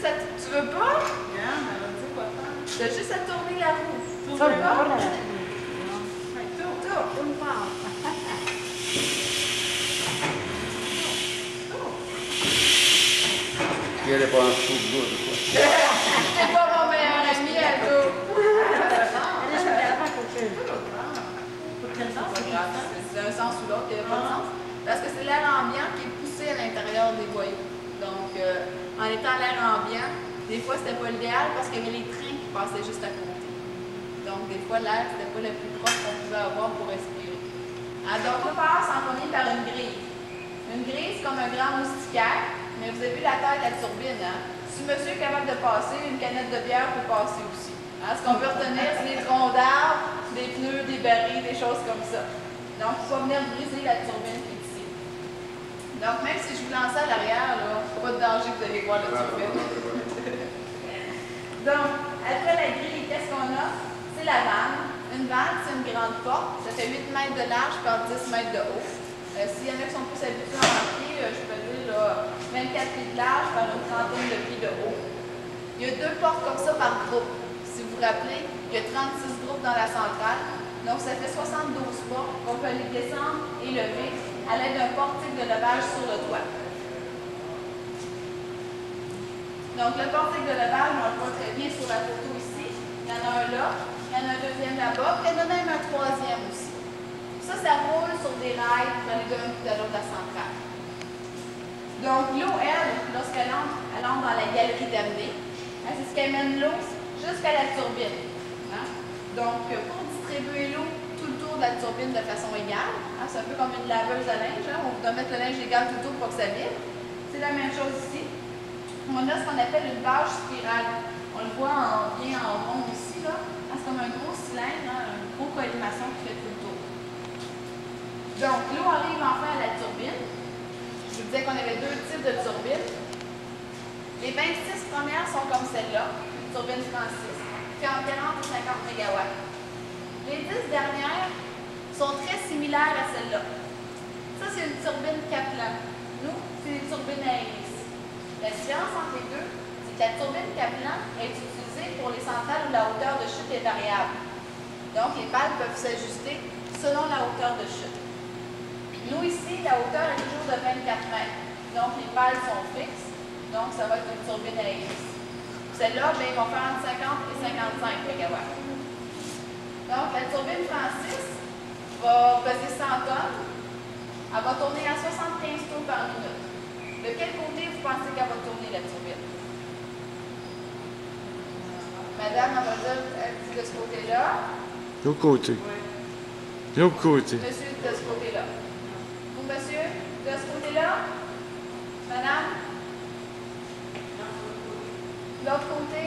à... Tu veux pas? Regarde, elle va dire quoi faire. Tu as juste à tourner la roue. Tu veux Ça, pas? voilà. Tourne. Tourne pas. Il n'y a pas un sou de l'eau, de quoi. C'est pas mon meilleur ami, Aldo. Allez, je regarde pas pour que... Pour quel sens? C'est pas grave, c'est un sens ou l'autre, il n'y a pas de sens. Parce que c'est l'air ambiant qui est poussé à l'intérieur des boyaux. Donc, en étant l'air ambiant, des fois, c'était pas l'idéal parce qu'il y avait les trains qui passaient juste à côté. Donc, des fois, l'air, c'était pas le plus proche qu'on pouvait avoir pour respirer. Donc, on passe en premier par une grille. Une grille, c'est comme un grand moustiquaire, mais vous avez vu la taille de la turbine, hein? Si monsieur est capable de passer, une canette de bière peut passer aussi. Hein? Ce qu'on peut retenir, c'est des troncs d'arbres, des pneus, des barils, des choses comme ça. Donc, il faut venir briser la turbine qui est ici. Donc, même si je vous lance à l'arrière, là, pas de danger, vous allez voir la turbine. Donc, après la grille, qu'est-ce qu'on a? C'est la vanne. Une vanne, c'est une grande porte. Ça fait 8 mètres de large par 10 mètres de haut. S'il y en a qui sont plus habitués en pied, je peux dire là, 24 pieds de large par une trentaine de pieds de haut. Il y a 2 portes comme ça par groupe. Si vous vous rappelez, il y a 36 groupes dans la centrale. Donc, ça fait 72 portes qu'on peut aller descendre et lever à l'aide d'un portique de levage sur le toit. Donc, le portique de levage, on le voit très bien sur la photo ici. Il y en a un là, il y en a un deuxième là-bas, puis il y en a même un troisième aussi. Ça roule sur des rails pour aller d'un bout à l'autre de la centrale. Donc, l'eau, elle, lorsqu'elle entre dans la galerie d'amener. Hein, c'est ce qui amène l'eau jusqu'à la turbine. Hein? Donc, pour distribuer l'eau tout le tour de la turbine de façon égale, hein, c'est un peu comme une laveuse à linge, hein, on doit mettre le linge égal tout le tour pour que ça vibre. C'est la même chose ici. On a ce qu'on appelle une bâche spirale. On le voit bien en rond ici, là. Hein, c'est comme un gros cylindre, hein, un gros colimaçon qui fait tout le tour. Donc, l'eau arrive enfin à la turbine. Je vous disais qu'on avait 2 types de turbines. Les 26 premières sont comme celle-là, une turbine Francis, qui a 40 ou 50 MW. Les 10 dernières sont très similaires à celle-là. Ça, c'est une turbine Kaplan. Nous, c'est une turbine Aeris. La différence entre les deux, c'est que la turbine Kaplan est utilisée pour les centrales où la hauteur de chute est variable. Donc, les pales peuvent s'ajuster selon la hauteur de chute. Nous, ici, la hauteur est toujours de 24 mètres. Donc, les pales sont fixes. Donc, ça va être une turbine à hélice. Celle-là, bien, ils vont faire entre 50 et 55 MW. Donc, la turbine Francis va peser 100 tonnes. Elle va tourner à 75 tours par minute. De quel côté vous pensez qu'elle va tourner, la turbine? Madame, on va dire, elle dit de ce côté-là. De l'autre côté. De l'autre côté. Monsieur, de ce côté-là. Vous, monsieur, de ce côté-là? Madame? De l'autre côté?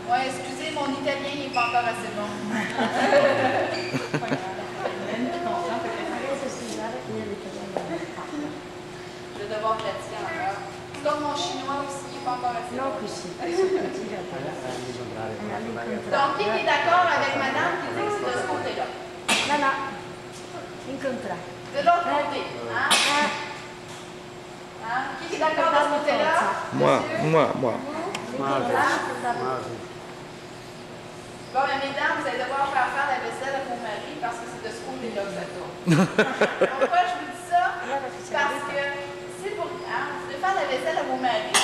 Oui, excusez, mon italien n'est pas encore assez bon. Je vais devoir pratiquer encore. C'est comme mon chinois aussi, il n'est pas encore assez bon. Donc, qui est d'accord avec madame qui dit que c'est de ce côté-là? No, no. Incontra. De l'autre côté. Hein? Hein? Qui est d'accord de ce côté-là? Moi. Bon, bien, mesdames, vous allez devoir faire la vaisselle à vos maris parce que c'est de ce côté-là que ça tourne. Pourquoi je vous dis ça? Parce que si vous devez faire la vaisselle à vos maris,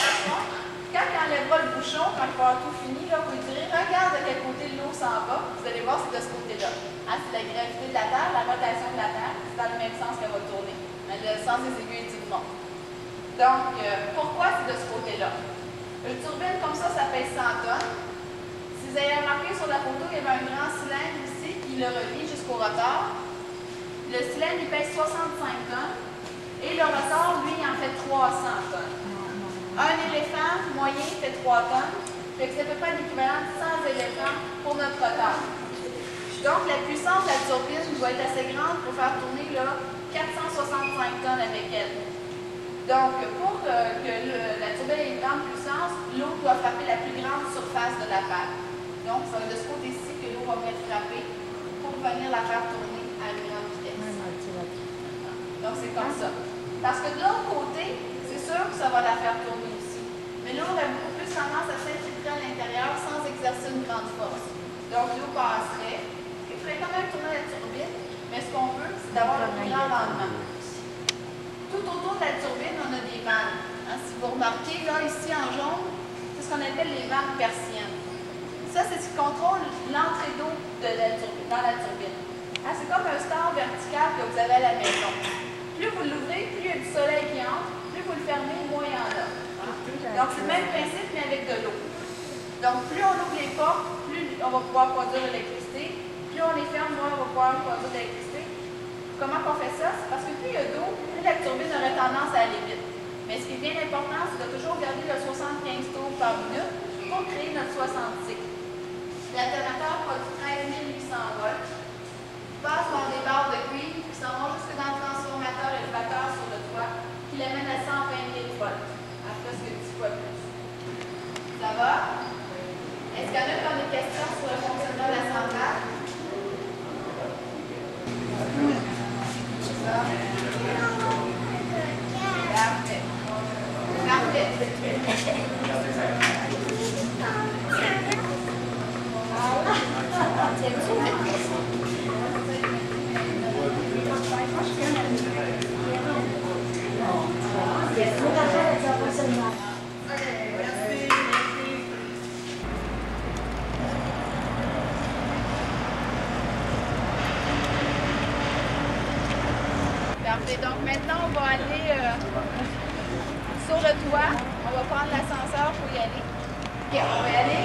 quand il enlèvera le bouchon, quand il va avoir tout fini, là, vous lui direz, regarde de quel côté l'eau s'en va. Vous allez voir, c'est de ce côté-là. Hein, c'est la gravité de la Terre, la rotation de la Terre, c'est dans le même sens qu'elle va tourner. Mais le sens des aiguilles du monde. Donc, pourquoi c'est de ce côté-là? Une turbine comme ça pèse 100 tonnes. Si vous avez remarqué sur la photo, il y avait un grand cylindre ici qui le relie jusqu'au rotor. Le cylindre, il pèse 65 tonnes. Et le rotor, lui, il en fait 300 tonnes. Un éléphant moyen fait 3 tonnes. Fait que c'est à peu près l'équivalent de 100 éléphants pour notre rotor. Donc, la puissance de la turbine doit être assez grande pour faire tourner là, 465 tonnes avec elle. Donc, pour que la turbine ait une grande puissance, l'eau doit frapper la plus grande surface de la pale. Donc, c'est de ce côté-ci que l'eau va venir frapper pour venir la faire tourner à une grande vitesse. Donc, c'est comme ça. Parce que de l'autre côté, c'est sûr que ça va la faire tourner aussi. Mais l'eau aurait beaucoup plus tendance à s'infiltrer à l'intérieur sans exercer une grande force. Donc l'eau passerait, il ferait quand même tourner la turbine, mais ce qu'on veut, c'est d'avoir le plus grand rendement. Tout autour de la turbine, on a des vannes. Hein, si vous remarquez, là, ici en jaune, c'est ce qu'on appelle les vannes persiennes. Ça, c'est ce qui contrôle l'entrée d'eau dans la turbine. Hein, c'est comme un store vertical que vous avez à la maison. Plus vous l'ouvrez, plus il y a du soleil qui entre, plus vous le fermez, moins il y en a. Donc, c'est le même principe, mais avec de l'eau. Donc, plus on ouvre les portes, plus on va pouvoir produire de l'électricité. Plus on les ferme, moins on va pouvoir produire de l'électricité. Comment on fait ça? C'est parce que plus il y a d'eau, plus la turbine aurait tendance à aller vite. Mais ce qui est bien important, c'est de toujours garder le 75 tours par minute pour créer notre 60 cycles. L'alternateur produit 13 800 volts. Il passe par des barres de cuivre qui s'en vont jusque dans le transformateur élévateur sur le toit, qui l'amène à 120 000 volts, à presque 10 fois plus. Ça va? Est-ce qu'il y en a qui ont des questions sur le fonctionnement de la centrale? Parfait. Parfait. Donc maintenant, on va aller sur le toit. On va prendre l'ascenseur pour y aller. OK, on va y aller.